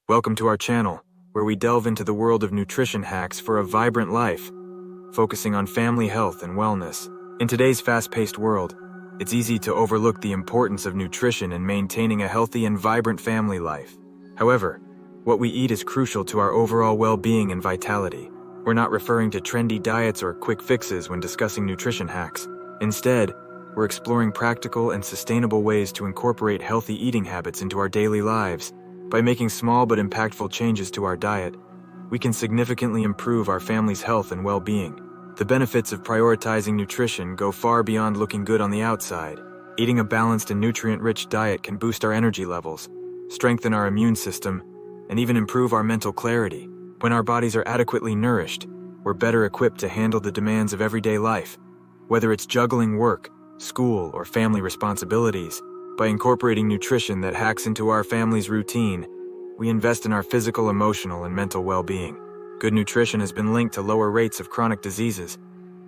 Welcome to our channel, where we delve into the world of nutrition hacks for a vibrant life, focusing on family health and wellness. In today's fast-paced world, it's easy to overlook the importance of nutrition in maintaining a healthy and vibrant family life. However, what we eat is crucial to our overall well-being and vitality. We're not referring to trendy diets or quick fixes when discussing nutrition hacks. Instead, we're exploring practical and sustainable ways to incorporate healthy eating habits into our daily lives. By making small but impactful changes to our diet, we can significantly improve our family's health and well-being. The benefits of prioritizing nutrition go far beyond looking good on the outside. Eating a balanced and nutrient-rich diet can boost our energy levels, strengthen our immune system, and even improve our mental clarity. When our bodies are adequately nourished, we're better equipped to handle the demands of everyday life. Whether it's juggling work, school, or family responsibilities, by incorporating nutrition that hacks into our family's routine, we invest in our physical, emotional, and mental well-being. Good nutrition has been linked to lower rates of chronic diseases,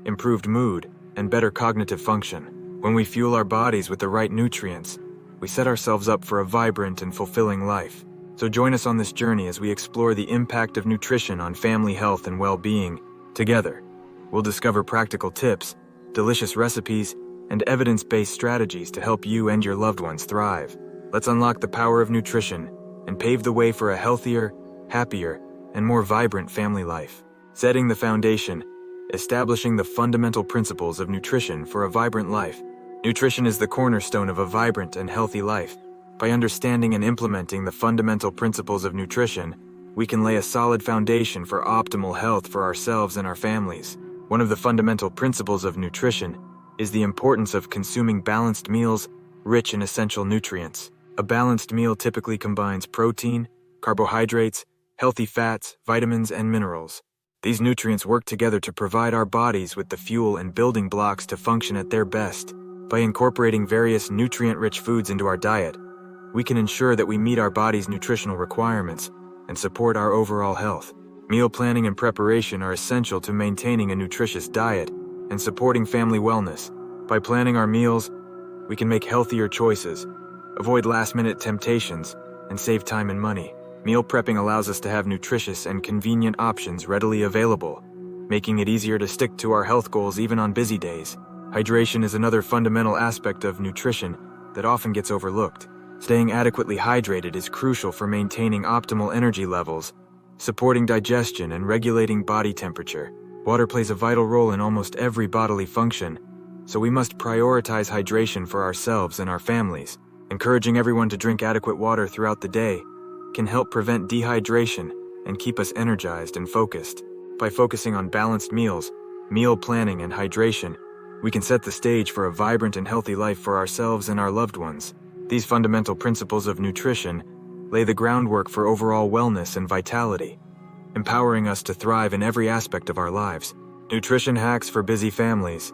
improved mood, and better cognitive function. When we fuel our bodies with the right nutrients, we set ourselves up for a vibrant and fulfilling life. So join us on this journey as we explore the impact of nutrition on family health and well-being. Together, we'll discover practical tips, delicious recipes, and evidence-based strategies to help you and your loved ones thrive. Let's unlock the power of nutrition and pave the way for a healthier, happier, and more vibrant family life. Setting the foundation, establishing the fundamental principles of nutrition for a vibrant life. Nutrition is the cornerstone of a vibrant and healthy life. By understanding and implementing the fundamental principles of nutrition, we can lay a solid foundation for optimal health for ourselves and our families. One of the fundamental principles of nutrition is the importance of consuming balanced meals rich in essential nutrients. A balanced meal typically combines protein, carbohydrates, healthy fats, vitamins, and minerals. These nutrients work together to provide our bodies with the fuel and building blocks to function at their best. By incorporating various nutrient-rich foods into our diet, we can ensure that we meet our body's nutritional requirements and support our overall health. Meal planning and preparation are essential to maintaining a nutritious diet and supporting family wellness. By planning our meals, we can make healthier choices, avoid last-minute temptations, and save time and money. Meal prepping allows us to have nutritious and convenient options readily available, making it easier to stick to our health goals even on busy days. Hydration is another fundamental aspect of nutrition that often gets overlooked. Staying adequately hydrated is crucial for maintaining optimal energy levels, supporting digestion, and regulating body temperature. Water plays a vital role in almost every bodily function, so we must prioritize hydration for ourselves and our families. Encouraging everyone to drink adequate water throughout the day can help prevent dehydration and keep us energized and focused. By focusing on balanced meals, meal planning, and hydration, we can set the stage for a vibrant and healthy life for ourselves and our loved ones. These fundamental principles of nutrition lay the groundwork for overall wellness and vitality, empowering us to thrive in every aspect of our lives. Nutrition hacks for busy families.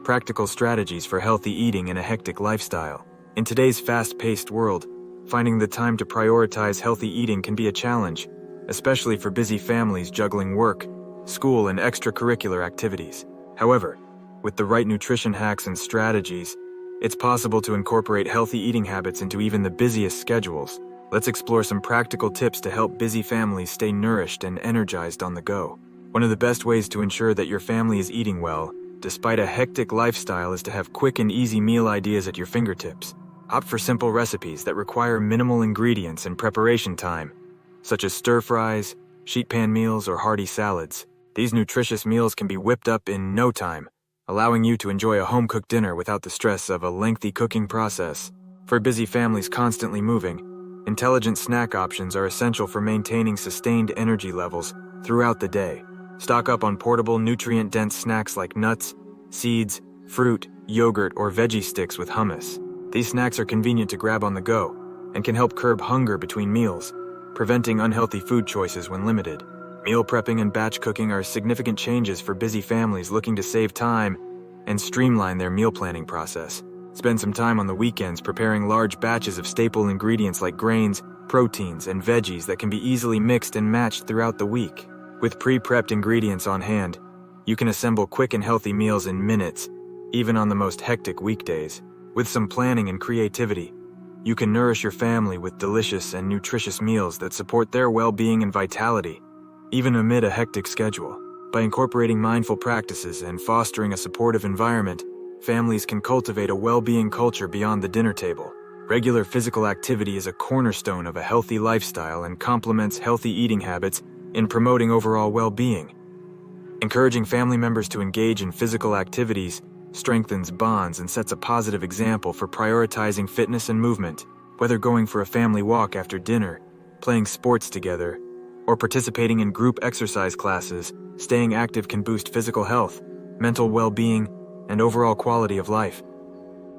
Practical strategies for healthy eating in a hectic lifestyle. In today's fast-paced world, finding the time to prioritize healthy eating can be a challenge, especially for busy families juggling work, school, and extracurricular activities. However, with the right nutrition hacks and strategies, it's possible to incorporate healthy eating habits into even the busiest schedules. Let's explore some practical tips to help busy families stay nourished and energized on the go. One of the best ways to ensure that your family is eating well, despite a hectic lifestyle, is to have quick and easy meal ideas at your fingertips. Opt for simple recipes that require minimal ingredients and preparation time, such as stir-fries, sheet pan meals, or hearty salads. These nutritious meals can be whipped up in no time, allowing you to enjoy a home-cooked dinner without the stress of a lengthy cooking process. For busy families constantly moving, intelligent snack options are essential for maintaining sustained energy levels throughout the day. Stock up on portable, nutrient-dense snacks like nuts, seeds, fruit, yogurt, or veggie sticks with hummus. These snacks are convenient to grab on the go and can help curb hunger between meals, preventing unhealthy food choices when limited. Meal prepping and batch cooking are significant changes for busy families looking to save time and streamline their meal planning process. Spend some time on the weekends preparing large batches of staple ingredients like grains, proteins, and veggies that can be easily mixed and matched throughout the week. With pre-prepped ingredients on hand, you can assemble quick and healthy meals in minutes, even on the most hectic weekdays. With some planning and creativity, you can nourish your family with delicious and nutritious meals that support their well-being and vitality, even amid a hectic schedule. By incorporating mindful practices and fostering a supportive environment, families can cultivate a well-being culture beyond the dinner table. Regular physical activity is a cornerstone of a healthy lifestyle and complements healthy eating habits in promoting overall well-being. Encouraging family members to engage in physical activities strengthens bonds and sets a positive example for prioritizing fitness and movement. Whether going for a family walk after dinner, playing sports together, or participating in group exercise classes, staying active can boost physical health, mental well-being, and overall quality of life.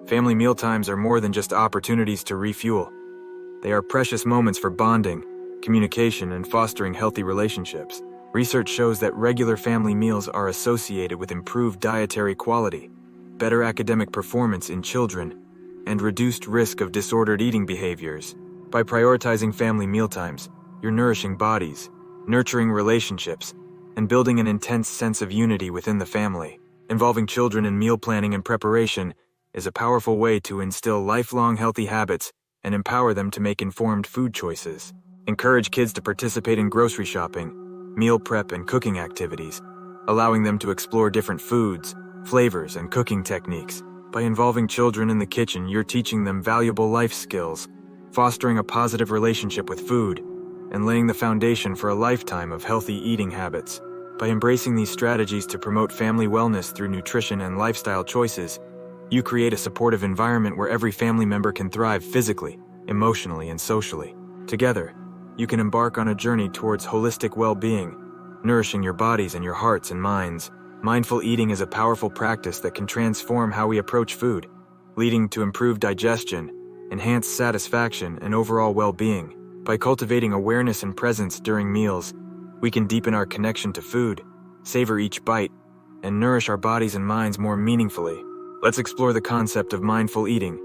Family mealtimes are more than just opportunities to refuel. They are precious moments for bonding, communication, and fostering healthy relationships. Research shows that regular family meals are associated with improved dietary quality, better academic performance in children, and reduced risk of disordered eating behaviors. By prioritizing family mealtimes, you're nourishing bodies, nurturing relationships, and building an intense sense of unity within the family. Involving children in meal planning and preparation is a powerful way to instill lifelong healthy habits and empower them to make informed food choices. Encourage kids to participate in grocery shopping, meal prep, and cooking activities, allowing them to explore different foods, flavors, and cooking techniques. By involving children in the kitchen, you're teaching them valuable life skills, fostering a positive relationship with food, and laying the foundation for a lifetime of healthy eating habits. By embracing these strategies to promote family wellness through nutrition and lifestyle choices, you create a supportive environment where every family member can thrive physically, emotionally, and socially. Together, you can embark on a journey towards holistic well-being, nourishing your bodies and your hearts and minds. Mindful eating is a powerful practice that can transform how we approach food, leading to improved digestion, enhanced satisfaction, and overall well-being. By cultivating awareness and presence during meals, we can deepen our connection to food, savor each bite, and nourish our bodies and minds more meaningfully. Let's explore the concept of mindful eating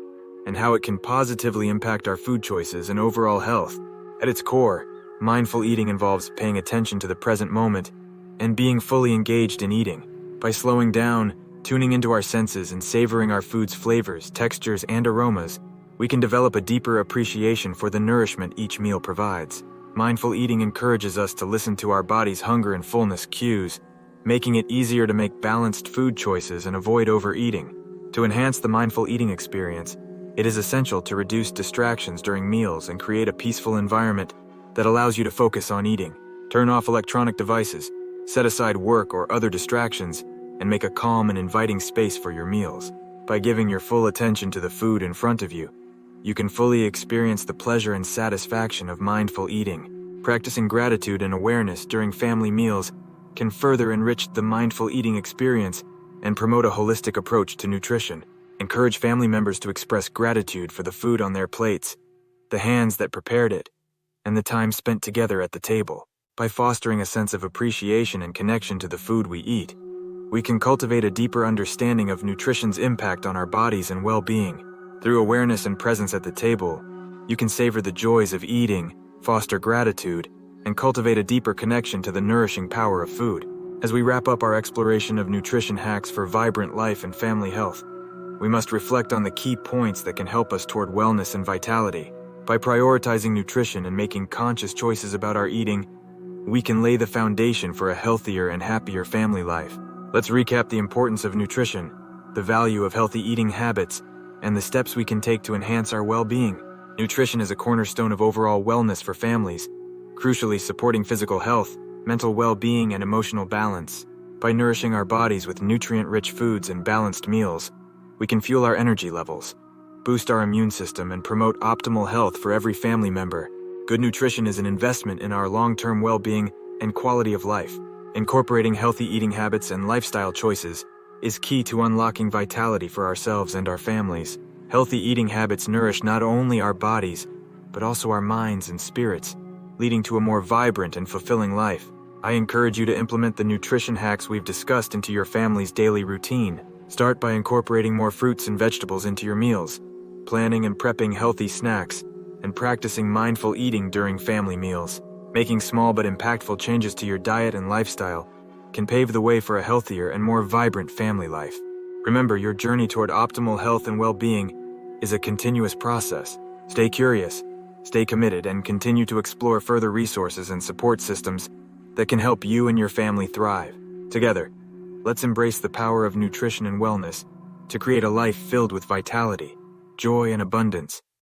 and how it can positively impact our food choices and overall health. At its core, mindful eating involves paying attention to the present moment and being fully engaged in eating. By slowing down, tuning into our senses, and savoring our food's flavors, textures, and aromas, we can develop a deeper appreciation for the nourishment each meal provides. Mindful eating encourages us to listen to our body's hunger and fullness cues, making it easier to make balanced food choices and avoid overeating. To enhance the mindful eating experience, it is essential to reduce distractions during meals and create a peaceful environment that allows you to focus on eating. Turn off electronic devices, set aside work or other distractions, and make a calm and inviting space for your meals. By giving your full attention to the food in front of you, you can fully experience the pleasure and satisfaction of mindful eating. Practicing gratitude and awareness during family meals can further enrich the mindful eating experience and promote a holistic approach to nutrition. Encourage family members to express gratitude for the food on their plates, the hands that prepared it, and the time spent together at the table. By fostering a sense of appreciation and connection to the food we eat, we can cultivate a deeper understanding of nutrition's impact on our bodies and well-being. Through awareness and presence at the table, you can savor the joys of eating, foster gratitude, and cultivate a deeper connection to the nourishing power of food. As we wrap up our exploration of nutrition hacks for vibrant life and family health, we must reflect on the key points that can help us toward wellness and vitality. By prioritizing nutrition and making conscious choices about our eating, we can lay the foundation for a healthier and happier family life. Let's recap the importance of nutrition, the value of healthy eating habits, and the steps we can take to enhance our well-being. Nutrition is a cornerstone of overall wellness for families, crucially supporting physical health, mental well-being, and emotional balance. By nourishing our bodies with nutrient-rich foods and balanced meals, we can fuel our energy levels, boost our immune system, and promote optimal health for every family member. Good nutrition is an investment in our long-term well-being and quality of life. Incorporating healthy eating habits and lifestyle choices is key to unlocking vitality for ourselves and our families. Healthy eating habits nourish not only our bodies, but also our minds and spirits, leading to a more vibrant and fulfilling life. I encourage you to implement the nutrition hacks we've discussed into your family's daily routine. Start by incorporating more fruits and vegetables into your meals, planning and prepping healthy snacks, and practicing mindful eating during family meals. Making small but impactful changes to your diet and lifestyle can pave the way for a healthier and more vibrant family life. Remember, your journey toward optimal health and well-being is a continuous process. Stay curious, stay committed, and continue to explore further resources and support systems that can help you and your family thrive. Together, let's embrace the power of nutrition and wellness to create a life filled with vitality, joy, and abundance.